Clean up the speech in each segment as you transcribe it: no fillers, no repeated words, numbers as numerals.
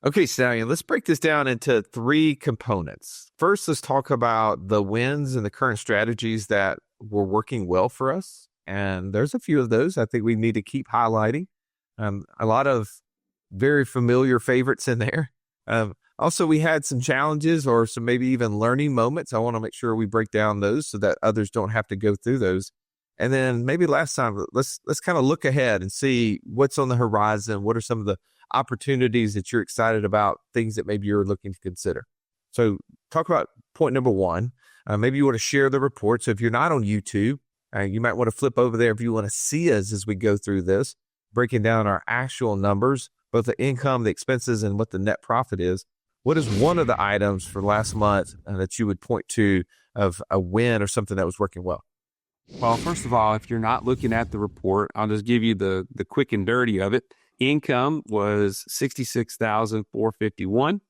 Okay, Stallion, let's break this down into three components. First, let's talk about the wins and the current strategies that were working well for us. And there's a few of those I think we need to keep highlighting. A lot of very familiar favorites in there. Also, we had some challenges or some maybe even learning moments. I want to make sure we break down those so that others don't have to go through those. And then maybe last time, let's kind of look ahead and see what's on the horizon. What are some of the opportunities that you're excited about, things that maybe you're looking to consider? So talk about point number one. Maybe you want to share the report. So if you're not on YouTube, you might want to flip over there if you want to see us as we go through this, breaking down our actual numbers, both the income, the expenses, and what the net profit is. What is one of the items for last month that you would point to of a win or something that was working well? Well, first of all, if you're not looking at the report, I'll just give you the quick and dirty of it. Income was $66,451,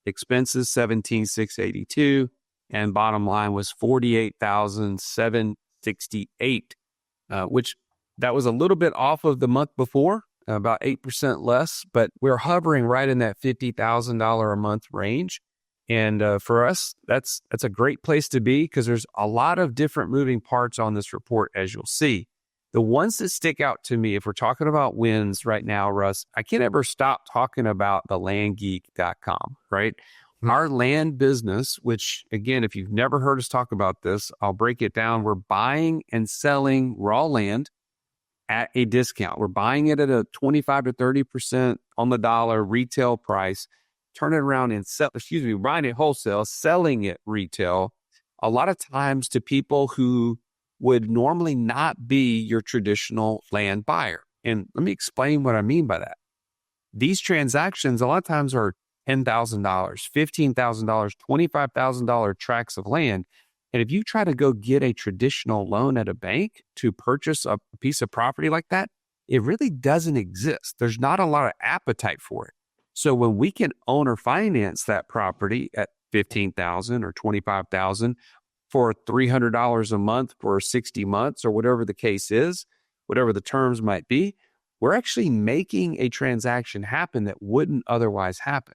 expenses $17,682, and bottom line was $48,768, which that was a little bit off of the month before, about 8% less, but we're hovering right in that $50,000 a month range. And for us, that's a great place to be because there's a lot of different moving parts on this report, as you'll see. The ones that stick out to me, if we're talking about wins right now, Russ, I can't ever stop talking about the landgeek.com, right? Mm-hmm. Our land business, which again, if you've never heard us talk about this, I'll break it down. We're buying and selling raw land at a discount. We're buying it at a 25 to 30% on the dollar retail price, turn it around and buying it wholesale, selling it retail, a lot of times to people who would normally not be your traditional land buyer. And let me explain what I mean by that. These transactions a lot of times are $10,000, $15,000, $25,000 tracts of land. And if you try to go get a traditional loan at a bank to purchase a piece of property like that, it really doesn't exist. There's not a lot of appetite for it. So when we can owner finance that property at $15,000 or $25,000 for $300 a month for 60 months or whatever the case is, whatever the terms might be, we're actually making a transaction happen that wouldn't otherwise happen.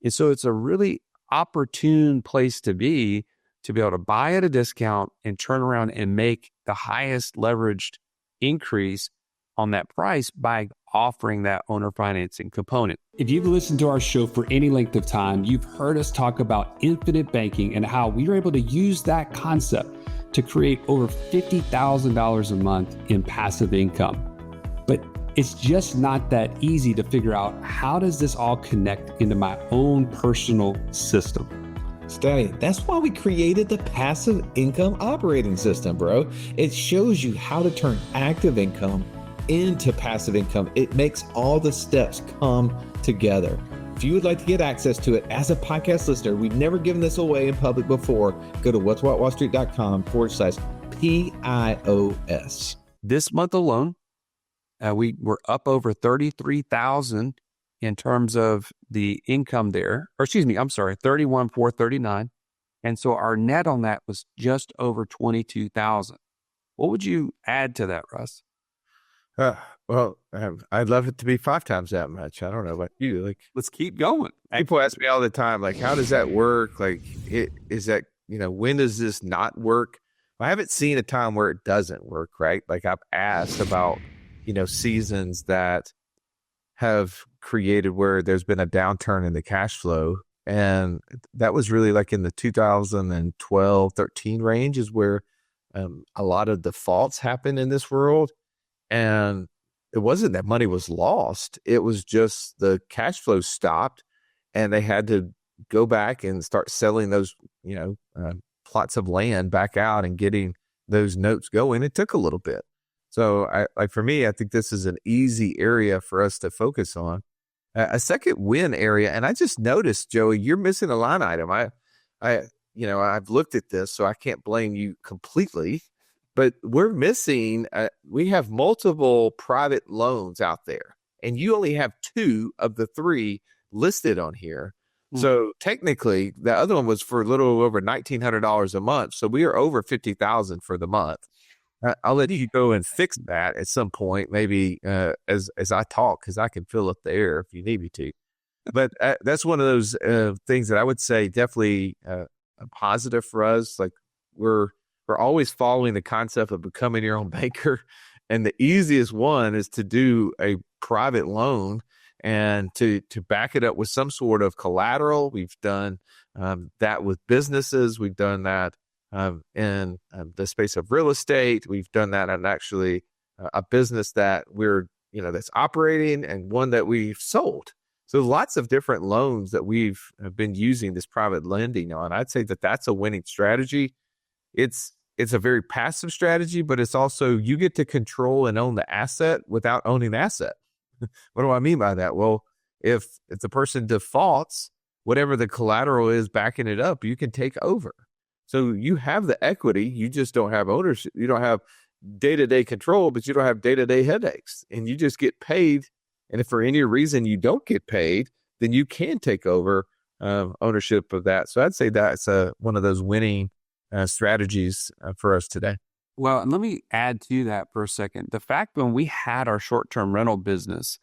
And so it's a really opportune place to be able to buy at a discount and turn around and make the highest leveraged increase on that price by offering that owner financing component. If you've listened to our show for any length of time, you've heard us talk about infinite banking and how we were able to use that concept to create over $50,000 a month in passive income. But it's just not that easy to figure out how does this all connect into my own personal system. Stallion, that's why we created the passive income operating system, bro. It shows you how to turn active income into passive income. It makes all the steps come together. If you would like to get access to it as a podcast listener, we've never given this away in public before. Go to what'swhatwallstreet.com/PIOS. This month alone, we were up over 33,000 in terms of the income there, 31,439. And so our net on that was just over 22,000. What would you add to that, Russ? Well, I'd love it to be 5 times that much. I don't know about you. Like, let's keep going. People ask me all the time, like, how does that work? Like, when does this not work? I haven't seen a time where it doesn't work, right? Like I've asked about, seasons that have created where there's been a downturn in the cash flow. And that was really like in the 2012, 13 range is where a lot of defaults happen in this world. And it wasn't that money was lost. It was just the cash flow stopped and they had to go back and start selling those, plots of land back out and getting those notes going. It took a little bit. So for me, I think this is an easy area for us to focus on. A second win area. And I just noticed, Joey, you're missing a line item. I've looked at this, so I can't blame you completely. But we're missing, we have multiple private loans out there, and you only have 2 of the 3 listed on here. Mm-hmm. So technically, the other one was for a little over $1,900 a month. So we are over $50,000 for the month. I'll let you go and fix that at some point, maybe as I talk, because I can fill up the air if you need me to. But that's one of those things that I would say definitely a positive for us. Like we're always following the concept of becoming your own banker, and the easiest one is to do a private loan and to back it up with some sort of collateral. We've done that with businesses. We've done that in the space of real estate. We've done that in actually a business that that's operating and one that we've sold. So lots of different loans that we've been using this private lending on. I'd say that that's a winning strategy. It's a very passive strategy, but it's also you get to control and own the asset without owning the asset. What do I mean by that? Well, if the person defaults, whatever the collateral is backing it up, you can take over. So you have the equity, you just don't have ownership. You don't have day-to-day control, but you don't have day-to-day headaches, and you just get paid. And if for any reason you don't get paid, then you can take over ownership of that. So I'd say that's one of those winning strategies for us today. Well, and let me add to that for a second. The fact when we had our short-term rental business,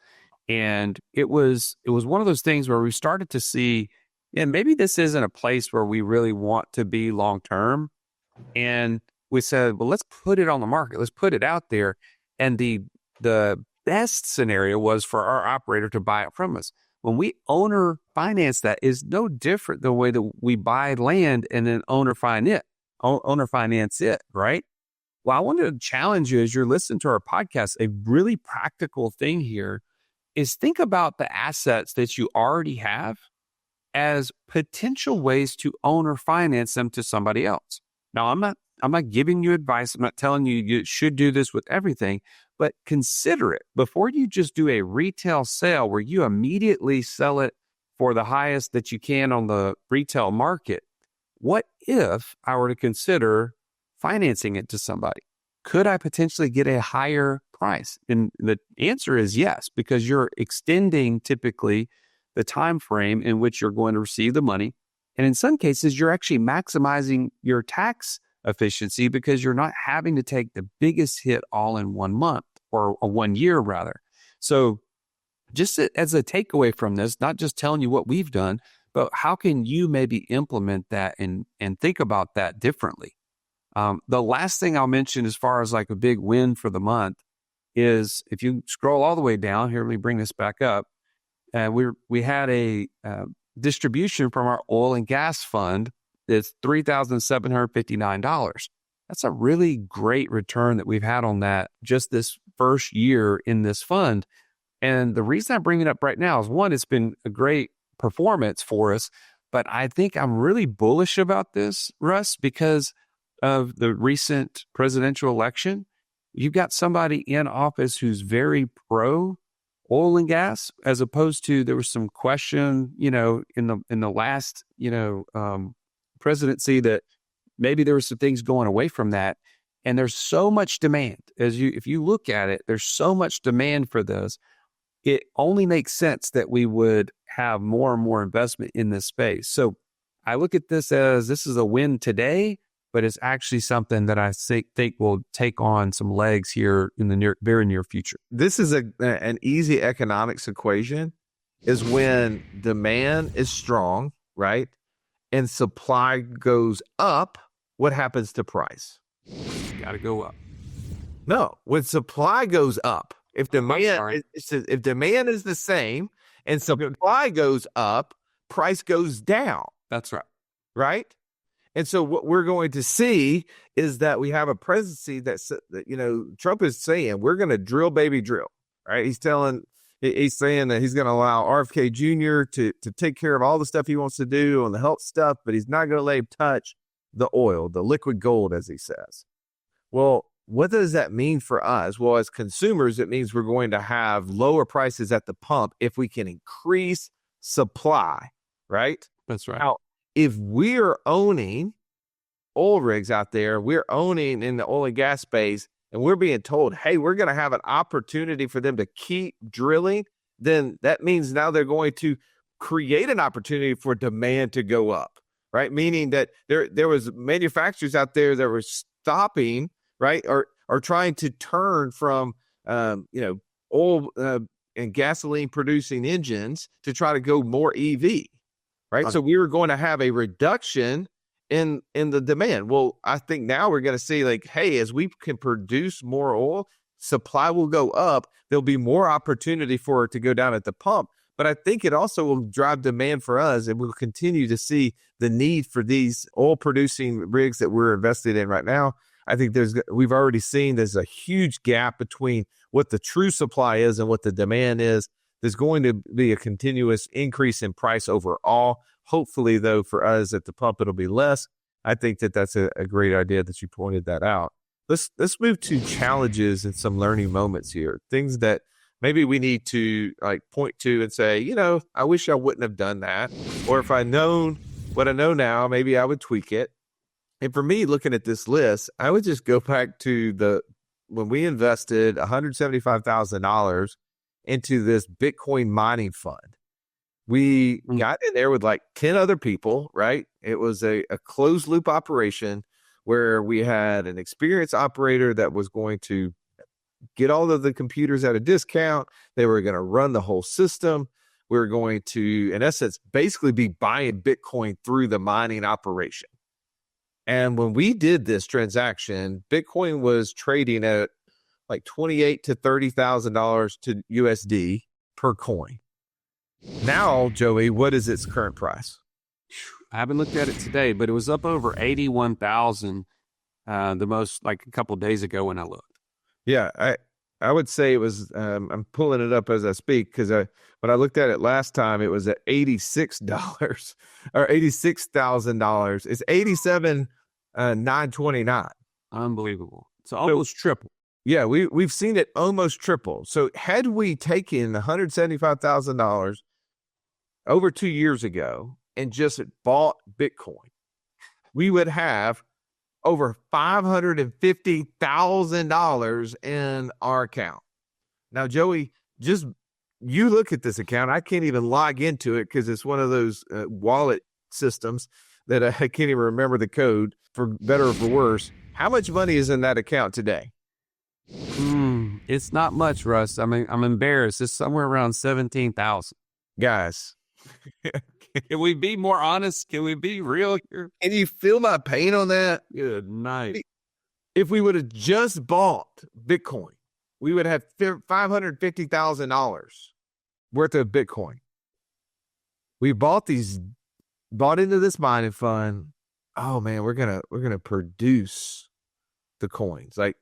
and it was one of those things where we started to see, and maybe this isn't a place where we really want to be long-term. And we said, well, let's put it on the market. Let's put it out there. And the best scenario was for our operator to buy it from us. When we owner finance, that is no different than the way that we buy land and then owner finance it, right? Well, I wanted to challenge you as you're listening to our podcast. A really practical thing here is think about the assets that you already have as potential ways to own or finance them to somebody else. Now, I'm not giving you advice. I'm not telling you should do this with everything, but consider it before you just do a retail sale where you immediately sell it for the highest that you can on the retail market. What if I were to consider financing it to somebody? Could I potentially get a higher price? And the answer is yes, because you're extending typically the time frame in which you're going to receive the money. And in some cases, you're actually maximizing your tax efficiency because you're not having to take the biggest hit all in 1 month or 1 year rather. So just as a takeaway from this, not just telling you what we've done, but how can you maybe implement that and think about that differently? The last thing I'll mention as far as like a big win for the month is if you scroll all the way down here, let me bring this back up. We had a distribution from our oil and gas fund that's $3,759. That's a really great return that we've had on that just this first year in this fund. And the reason I bring it up right now is one, it's been a great performance for us, but I think I'm really bullish about this, Russ, because of the recent presidential election. You've got somebody in office who's very pro oil and gas, as opposed to there was some question, in the last, presidency that maybe there were some things going away from that. And there's so much demand if you look at it, there's so much demand for this. It only makes sense that we would have more and more investment in this space. So I look at this as this is a win today, but it's actually something that I think will take on some legs here in the very near future. This is an easy economics equation is when demand is strong, right? And supply goes up, what happens to price? Got to go up. No, when supply goes up, if demand is the same and supply goes up, price goes down. That's right. Right? And so what we're going to see is that we have a presidency that Trump is saying we're going to drill, baby, drill. Right? He's saying that he's going to allow RFK Jr. to take care of all the stuff he wants to do on the health stuff, but he's not going to let him touch the oil, the liquid gold, as he says. Well, what does that mean for us? Well, as consumers, it means we're going to have lower prices at the pump if we can increase supply, right? That's right. Now, if we're owning oil rigs out there, we're owning in the oil and gas space, and we're being told, hey, we're going to have an opportunity for them to keep drilling, then that means now they're going to create an opportunity for demand to go up, right? Meaning that there was manufacturers out there that were stopping, right, or trying to turn from, oil and gasoline producing engines to try to go more EV, right? So we were going to have a reduction in the demand. Well, I think now we're going to see like, hey, as we can produce more oil, supply will go up. There'll be more opportunity for it to go down at the pump. But I think it also will drive demand for us, and we'll continue to see the need for these oil producing rigs that we're invested in right now. I think we've already seen there's a huge gap between what the true supply is and what the demand is. There's going to be a continuous increase in price overall. Hopefully, though, for us at the pump, it'll be less. I think that's a great idea that you pointed that out. Let's move to challenges and some learning moments here. Things that maybe we need to like point to and say, I wish I wouldn't have done that. Or if I known what I know now, maybe I would tweak it. And for me, looking at this list, I would just go back to when we invested $175,000 into this Bitcoin mining fund. We got in there with like 10 other people, right? It was a closed loop operation where we had an experienced operator that was going to get all of the computers at a discount. They were going to run the whole system. We were going to, in essence, basically be buying Bitcoin through the mining operation. And when we did this transaction, Bitcoin was trading at like $28,000 to $30,000 to USD per coin. Now, Joey, what is its current price? I haven't looked at it today, but it was up over 81,000 the most like a couple of days ago when I looked. Yeah, I would say it was, I'm pulling it up as I speak because when I looked at it last time, it was at $86 or $86,000. It's $87,929. Unbelievable. It's almost triple. Yeah, we've seen it almost triple. So had we taken $175,000 over 2 years ago and just bought Bitcoin, we would have over $550,000 in our account. Now, Joey, just you look at this account. I can't even log into it because it's one of those wallet systems that I can't even remember the code, for better or for worse. How much money is in that account today? It's not much, Russ. I mean, I'm embarrassed. It's somewhere around 17,000. Guys, can we be more honest? Can we be real here? Can you feel my pain on that? Good night. If we would have just bought Bitcoin, we would have $550,000 worth of Bitcoin. We bought into this mining fund. Oh man, we're gonna produce the coins. Like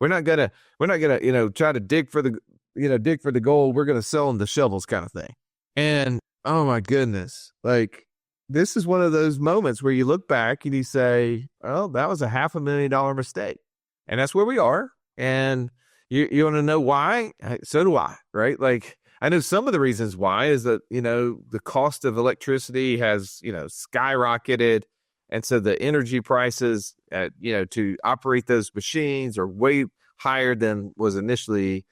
we're not gonna try to dig for the gold. We're gonna sell them the shovels kind of thing. And oh my goodness, like this is one of those moments where you look back and you say, "Oh, that was a $500,000 mistake," and that's where we are. And you want to know why? So do I, right? Like I know some of the reasons why is that the cost of electricity has skyrocketed, and so the energy prices to operate those machines are way higher than was initially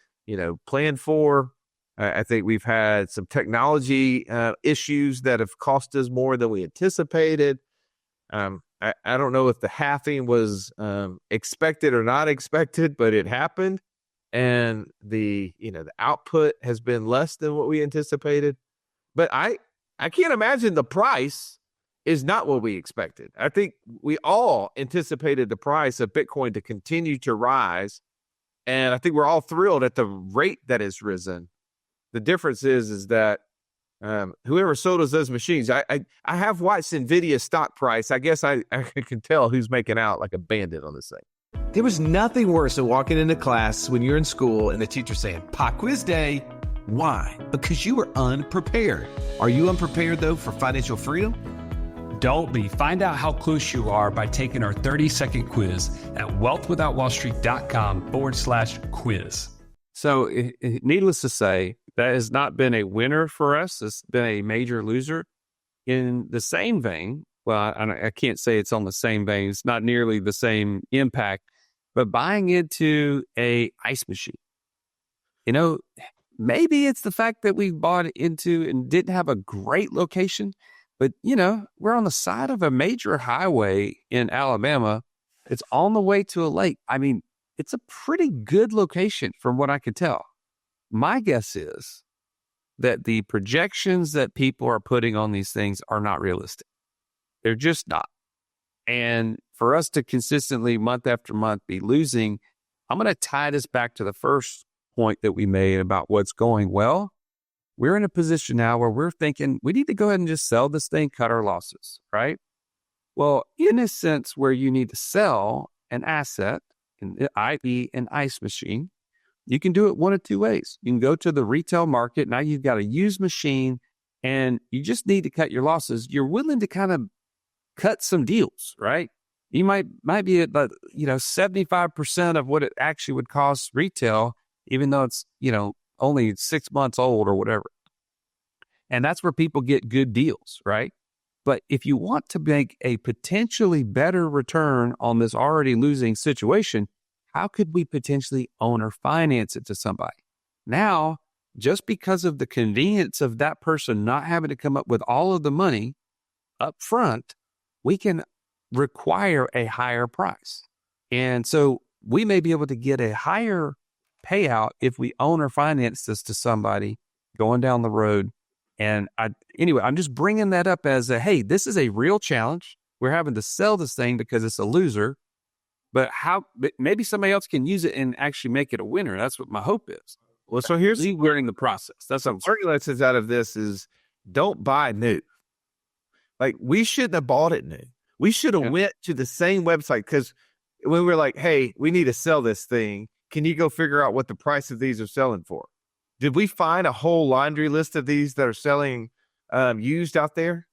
planned for. I think we've had some technology issues that have cost us more than we anticipated. I don't know if the halving was expected or not expected, but it happened. And the output has been less than what we anticipated. But I can't imagine the price is not what we expected. I think we all anticipated the price of Bitcoin to continue to rise. And I think we're all thrilled at the rate that it's risen. The difference is that whoever sold us those machines, I have watched NVIDIA stock price. I guess I can tell who's making out like a bandit on this thing. There was nothing worse than walking into class when you're in school and the teacher saying, "Pop quiz day." Why? Because you were unprepared. Are you unprepared, though, for financial freedom? Don't be. Find out how close you are by taking our 30-second quiz at wealthwithoutwallstreet.com/quiz. So needless to say, that has not been a winner for us. It's been a major loser. In the same vein, well, I can't say it's on the same vein. It's not nearly the same impact, but buying into a ice machine, maybe it's the fact that we bought into and didn't have a great location, but we're on the side of a major highway in Alabama. It's on the way to a lake. I mean, it's a pretty good location from what I could tell. My guess is that the projections that people are putting on these things are not realistic. They're just not. And for us to consistently month after month be losing, I'm going to tie this back to the first point that we made about what's going well. We're in a position now where we're thinking we need to go ahead and just sell this thing, cut our losses, right? Well, in a sense where you need to sell an asset, i.e. an ice machine, you can do it one of two ways. You can go to the retail market. Now you've got a used machine and you just need to cut your losses. You're willing to kind of cut some deals, right? You might be at 75% of what it actually would cost retail, even though it's, only 6 months old or whatever. And that's where people get good deals, right? But if you want to make a potentially better return on this already losing situation, how could we potentially own or finance it to somebody? Now, just because of the convenience of that person not having to come up with all of the money up front, we can require a higher price. And so we may be able to get a higher payout if we own or finance this to somebody going down the road. And I'm just bringing that up as hey, this is a real challenge. We're having to sell this thing because it's a loser, but maybe somebody else can use it and actually make it a winner. That's what my hope is. Well, so here's learning the process. That's what I'm saying. lessons out of this is don't buy new. Like we shouldn't have bought it new. We should have went to the same website because when we're like, hey, we need to sell this thing. Can you go figure out what the price of these are selling for? Did we find a whole laundry list of these that are selling used out there?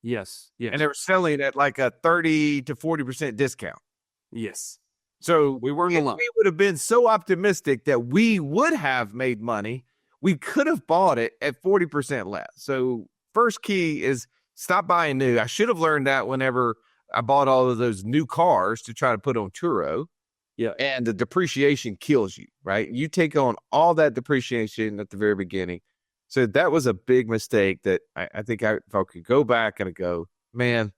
Yes. And they were selling at like a 30 to 40% discount. Yes. So we weren't alone. We would have been so optimistic that we would have made money. We could have bought it at 40% less. So first key is stop buying new. I should have learned that whenever I bought all of those new cars to try to put on Turo. Yeah. And the depreciation kills you, right? You take on all that depreciation at the very beginning. So that was a big mistake that I think if I could go back and go, man,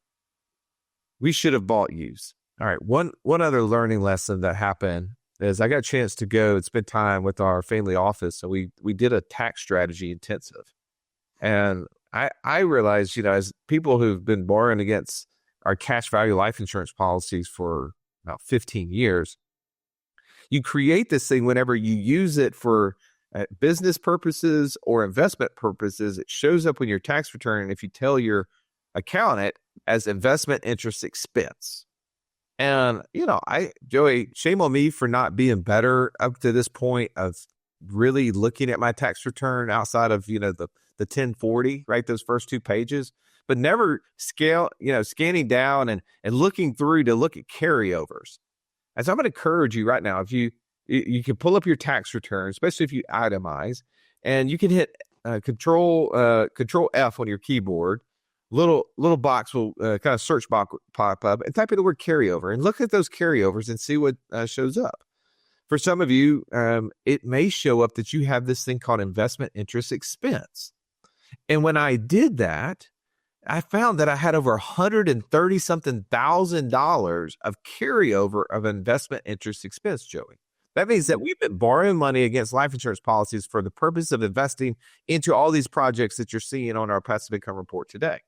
we should have bought used. All right. One other learning lesson that happened is I got a chance to go and spend time with our family office. So we did a tax strategy intensive. And I realized, as people who've been borrowing against our cash value life insurance policies for about 15 years, you create this thing whenever you use it for business purposes or investment purposes. It shows up on your tax return. And if you tell your accountant as investment interest expense. And, Joey, shame on me for not being better up to this point of really looking at my tax return outside of, the 1040, right? Those first 2 pages, but never scanning down and looking through to look at carryovers. And so I'm going to encourage you right now, if you can pull up your tax return, especially if you itemize, and you can hit control F on your keyboard. Little box will kind of search box pop up and type in the word carryover and look at those carryovers and see what shows up. For some of you, it may show up that you have this thing called investment interest expense. And when I did that, I found that I had over $130-something thousand of carryover of investment interest expense, Joey. That means that we've been borrowing money against life insurance policies for the purpose of investing into all these projects that you're seeing on our passive income report today.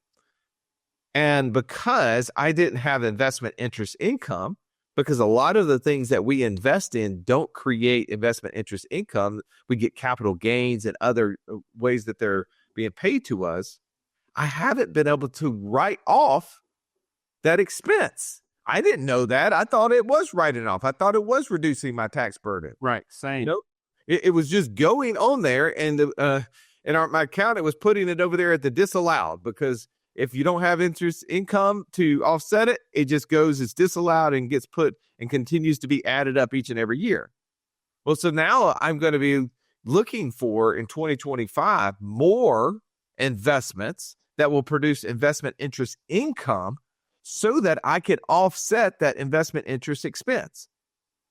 And because I didn't have investment interest income, because a lot of the things that we invest in don't create investment interest income, we get capital gains and other ways that they're being paid to us, I haven't been able to write off that expense. I didn't know that. I thought it was writing off. I thought it was reducing my tax burden. Right. Same. It was just going on there, and my accountant was putting it over there at the disallowed, because if you don't have interest income to offset it, it just goes, it's disallowed and gets put and continues to be added up each and every year. Well, so now I'm going to be looking for in 2025 more investments that will produce investment interest income so that I can offset that investment interest expense.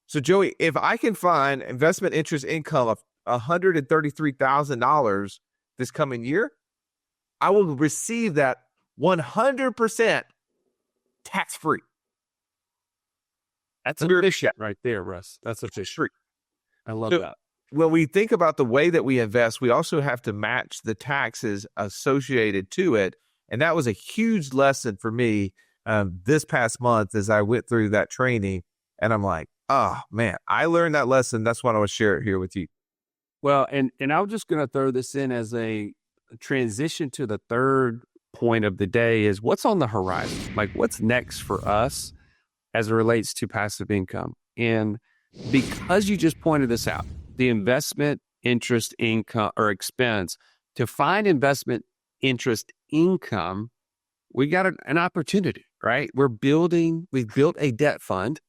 So, Joey, if I can find investment interest income of $133,000 this coming year, I will receive that 100% tax-free. That's a fish right there, Russ. That's a fish. I love that. when we think about the way that we invest, we also have to match the taxes associated to it. And that was a huge lesson for me this past month as I went through that training. And I'm like, oh, man, I learned that lesson. That's why I want to share it here with you. Well, and I'm just going to throw this in as a transition to the third point of the day is what's on the horizon? Like what's next for us as it relates to passive income? And because you just pointed this out, the investment interest income or expense, to find investment interest income, we got an opportunity, right? We've built a debt fund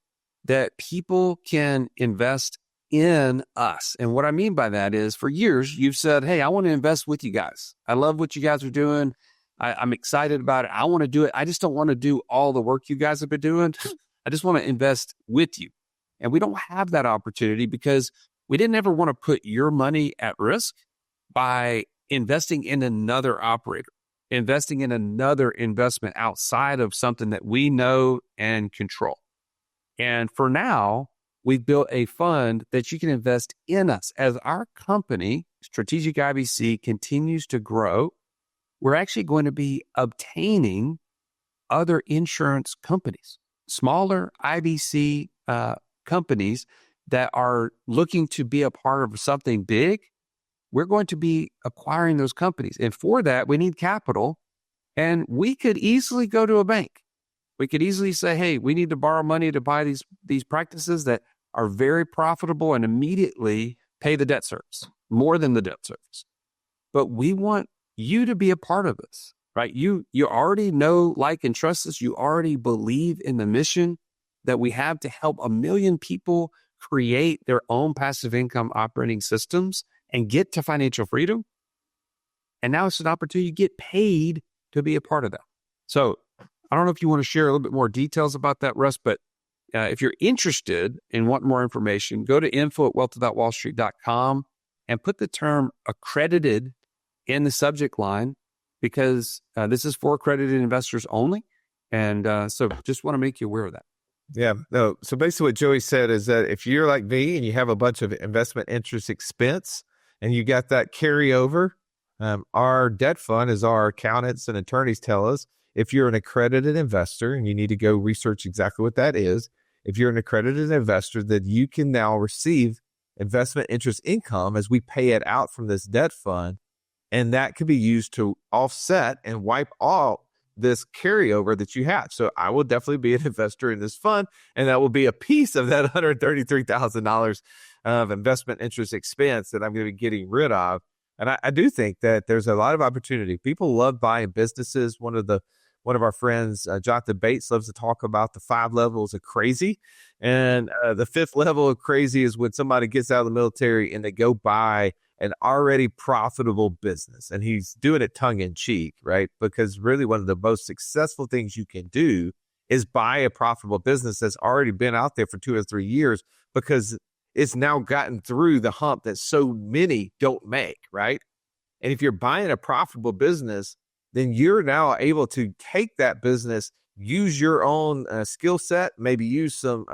that people can invest in us. And what I mean by that is for years, you've said, hey, I want to invest with you guys. I love what you guys are doing. I'm excited about it. I want to do it. I just don't want to do all the work you guys have been doing. I just want to invest with you. And we don't have that opportunity because we didn't ever want to put your money at risk by investing in another operator, investing in another investment outside of something that we know and control. And for now, we've built a fund that you can invest in us. As our company, Strategic IBC, continues to grow, we're actually going to be obtaining other insurance companies, smaller IBC companies that are looking to be a part of something big. We're going to be acquiring those companies. And for that, we need capital. And we could easily go to a bank. We could easily say, hey, we need to borrow money to buy these practices that are very profitable and immediately pay the debt service, more than the debt service. But we want you to be a part of this, right? You already know, like, and trust us. You already believe in the mission that we have to help 1 million people create their own passive income operating systems and get to financial freedom. And now it's an opportunity to get paid to be a part of that. So I don't know if you want to share a little bit more details about that, Russ, but if you're interested and want more information, go to info@wealth.wallstreet.com and put the term accredited in the subject line because this is for accredited investors only. And so just want to make you aware of that. Yeah, no. So basically what Joey said is that if you're like me and you have a bunch of investment interest expense and you got that carryover, our debt fund, as our accountants and attorneys tell us, if you're an accredited investor, and you need to go research exactly what that is, if you're an accredited investor, that you can now receive investment interest income as we pay it out from this debt fund. And that can be used to offset and wipe out this carryover that you have. So I will definitely be an investor in this fund, and that will be a piece of that $133,000 of investment interest expense that I'm going to be getting rid of. And I do think that there's a lot of opportunity. People love buying businesses. One of our friends, Jonathan Bates, loves to talk about the 5 levels of crazy. And the 5th level of crazy is when somebody gets out of the military and they go buy an already profitable business. And he's doing it tongue in cheek, right? Because really one of the most successful things you can do is buy a profitable business that's already been out there for 2 or 3 years because it's now gotten through the hump that so many don't make, right? And if you're buying a profitable business, then you're now able to take that business, use your own skill set, maybe use some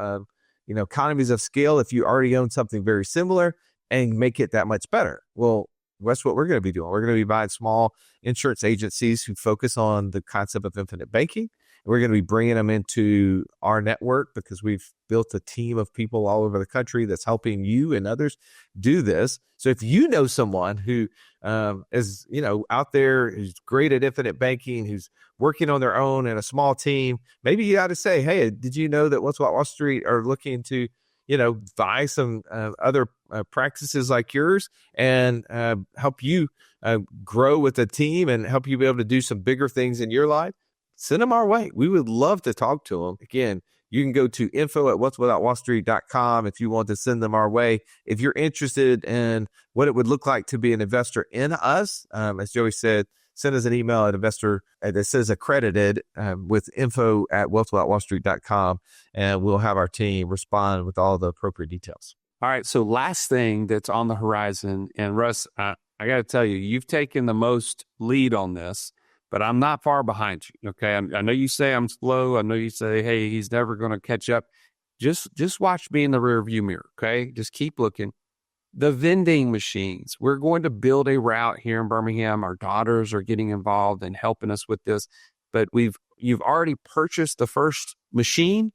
economies of scale if you already own something very similar, and make it that much better. Well, that's what we're going to be doing. We're going to be buying small insurance agencies who focus on the concept of infinite banking. We're going to be bringing them into our network because we've built a team of people all over the country that's helping you and others do this. So if you know someone who is, out there, who's great at infinite banking, who's working on their own in a small team, maybe you got to say, hey, did you know that Wall Street are looking to, buy some other practices like yours and help you grow with a team and help you be able to do some bigger things in your life? Send them our way. We would love to talk to them. Again, you can go to info@what'swithoutwallstreet.com if you want to send them our way. If you're interested in what it would look like to be an investor in us, as Joey said, send us an email at investor that says accredited with info@what'swithoutwallstreet.com, and we'll have our team respond with all the appropriate details. All right. So last thing that's on the horizon, and Russ, I got to tell you, you've taken the most lead on this. But I'm not far behind you, okay? I know you say I'm slow. I know you say, hey, he's never going to catch up. Just watch me in the rear view mirror, okay? Just keep looking. The vending machines. We're going to build a route here in Birmingham. Our daughters are getting involved and helping us with this. But you've already purchased the first machine,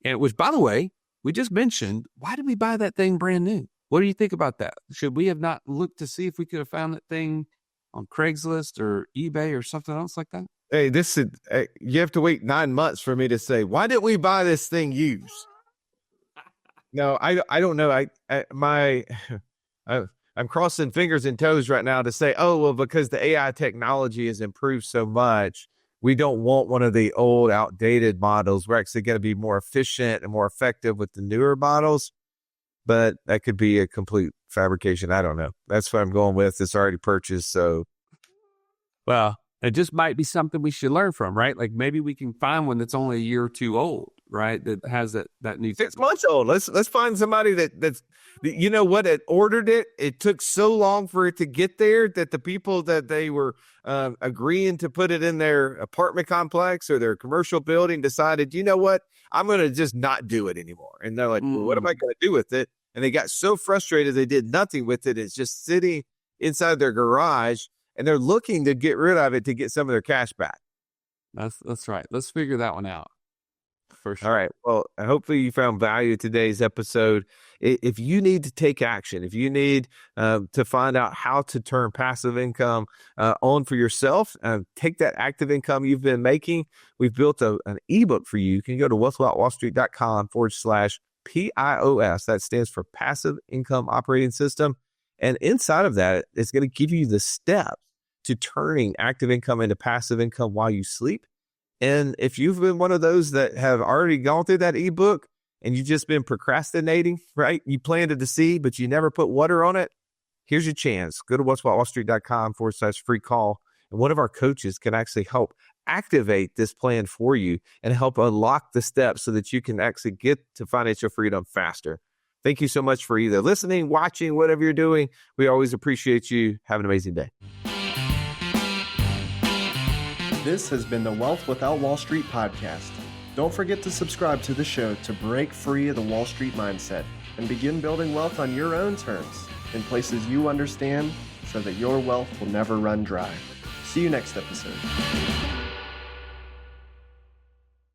and which, by the way, we just mentioned. Why did we buy that thing brand new? What do you think about that? Should we have not looked to see if we could have found that thing on Craigslist or eBay or something else like that? Hey, you have to wait 9 months for me to say, why didn't we buy this thing used? No, I don't know. I'm crossing fingers and toes right now to say, oh, well, because the AI technology has improved so much, we don't want one of the old, outdated models. We're actually going to be more efficient and more effective with the newer models. But that could be a complete fabrication. I don't know. That's what I'm going with. It's already purchased. So, well, it just might be something we should learn from, right? Like maybe we can find one that's only a year or two old, right? That has that new 6 months old. Let's find somebody that's, you know what, it ordered it. It took so long for it to get there that the people that they were agreeing to put it in their apartment complex or their commercial building decided, you know what, I'm going to just not do it anymore. And they're like, well, what am I going to do with it? And they got so frustrated they did nothing with it. It's just sitting inside their garage, and they're looking to get rid of it to get some of their cash back. That's right. Let's figure that one out. For sure. All right. Well, hopefully you found value in today's episode. If you need to take action, if you need to find out how to turn passive income on for yourself, take that active income you've been making. We've built an ebook for you. You can go to wealthwithoutwallstreet.com/PIOS. That stands for Passive Income Operating System. And inside of that, it's going to give you the steps to turning active income into passive income while you sleep. And if you've been one of those that have already gone through that ebook and you've just been procrastinating, right? You planted the seed, but you never put water on it. Here's your chance. Go to wealthwithoutwallstreet.com/free call. And one of our coaches can actually help activate this plan for you and help unlock the steps so that you can actually get to financial freedom faster. Thank you so much for either listening, watching, whatever you're doing. We always appreciate you. Have an amazing day. This has been the Wealth Without Wall Street podcast. Don't forget to subscribe to the show to break free of the Wall Street mindset and begin building wealth on your own terms in places you understand so that your wealth will never run dry. See you next episode.